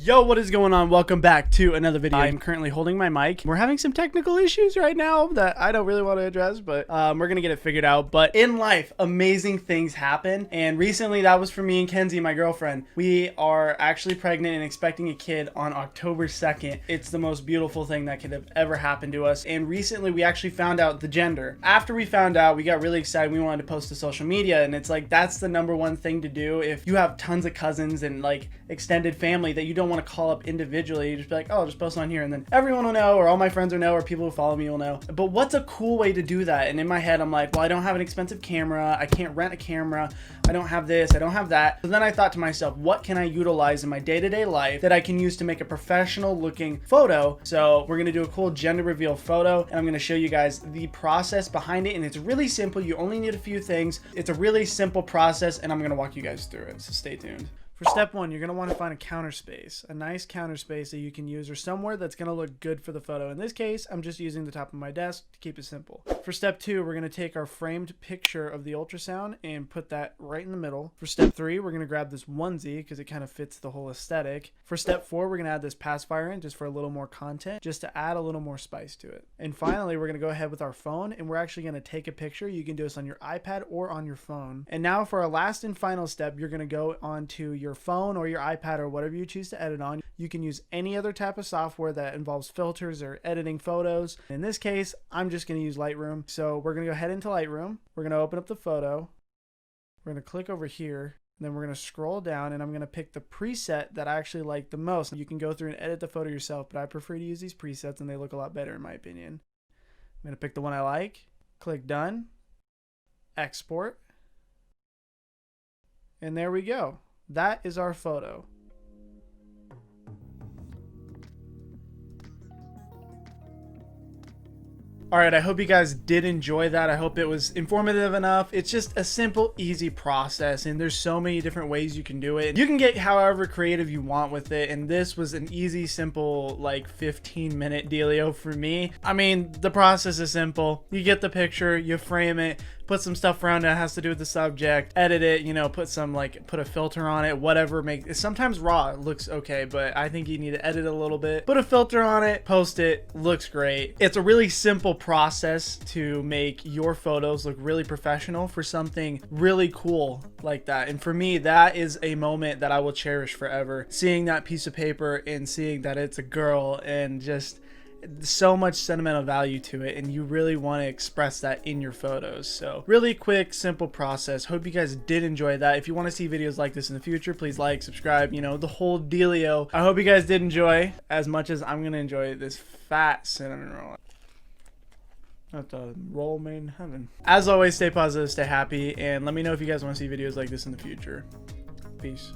Yo, what is going on? Welcome back to another video. I'm currently holding my mic. We're having some technical issues right now that I don't really want to address, but we're gonna get it figured out. But in life, amazing things happen, and recently that was for me and Kenzie, my girlfriend. We are actually pregnant and expecting a kid on October 2nd. It's the most beautiful thing that could have ever happened to us, and recently we actually found out the gender. After we found out, we got really excited. We wanted to post to social media, and it's like that's the #1 thing to do if you have tons of cousins and like extended family that you don't want to call up individually. You just be like, oh, just post on here, and then everyone will know, or all my friends will know, or people who follow me will know. But what's a cool way to do that? And in my head, I'm like, well, I don't have an expensive camera. I can't rent a camera. I don't have this. I don't have that. So then I thought to myself, what can I utilize in my day-to-day life that I can use to make a professional looking photo? So we're going to do a cool gender reveal photo, and I'm going to show you guys the process behind it. And it's really simple. You only need a few things. It's a really simple process, and I'm going to walk you guys through it. So stay tuned. For step 1, you're going to want to find a counter space, a nice counter space that you can use, or somewhere that's going to look good for the photo. In this case, I'm just using the top of my desk to keep it simple. For step 2, we're going to take our framed picture of the ultrasound and put that right in the middle. For step 3, we're going to grab this onesie because it kind of fits the whole aesthetic. For step 4, we're going to add this pacifier in just for a little more content, just to add a little more spice to it. And finally, we're going to go ahead with our phone, and we're actually going to take a picture. You can do this on your iPad or on your phone. And now for our last and final step, you're going to go onto your phone or your iPad or whatever you choose to edit on. You can use any other type of software that involves filters or editing photos. In this case, I'm just going to use Lightroom. So we're going to go ahead into Lightroom. We're going to open up the photo. We're going to click over here. And then we're going to scroll down, and I'm going to pick the preset that I actually like the most. You can go through and edit the photo yourself, but I prefer to use these presets, and they look a lot better in my opinion. I'm going to pick the one I like. Click done. Export. And there we go. That is our photo. Alright, I hope you guys did enjoy that. I hope it was informative enough. It's just a simple, easy process, and there's so many different ways you can do it. You can get however creative you want with it, and this was an easy, simple, like 15-minute dealio for me. I mean, the process is simple. You get the picture, you frame it, put some stuff around it that has to do with the subject, edit it, you know, put a filter on it, whatever. Sometimes raw looks okay, but I think you need to edit it a little bit. Put a filter on it, post it, looks great. It's a really simple process to make your photos look really professional for something really cool like that. And for me, that is a moment that I will cherish forever. Seeing that piece of paper and seeing that it's a girl, and just so much sentimental value to it, and you really want to express that in your photos. So really quick, simple process. Hope you guys did enjoy that. If you want to see videos like this in the future, please like, subscribe, you know, the whole dealio. I hope you guys did enjoy as much as I'm gonna enjoy this fat cinnamon roll. That's a roll made in heaven. As always, stay positive, stay happy, and let me know if you guys want to see videos like this in the future. Peace.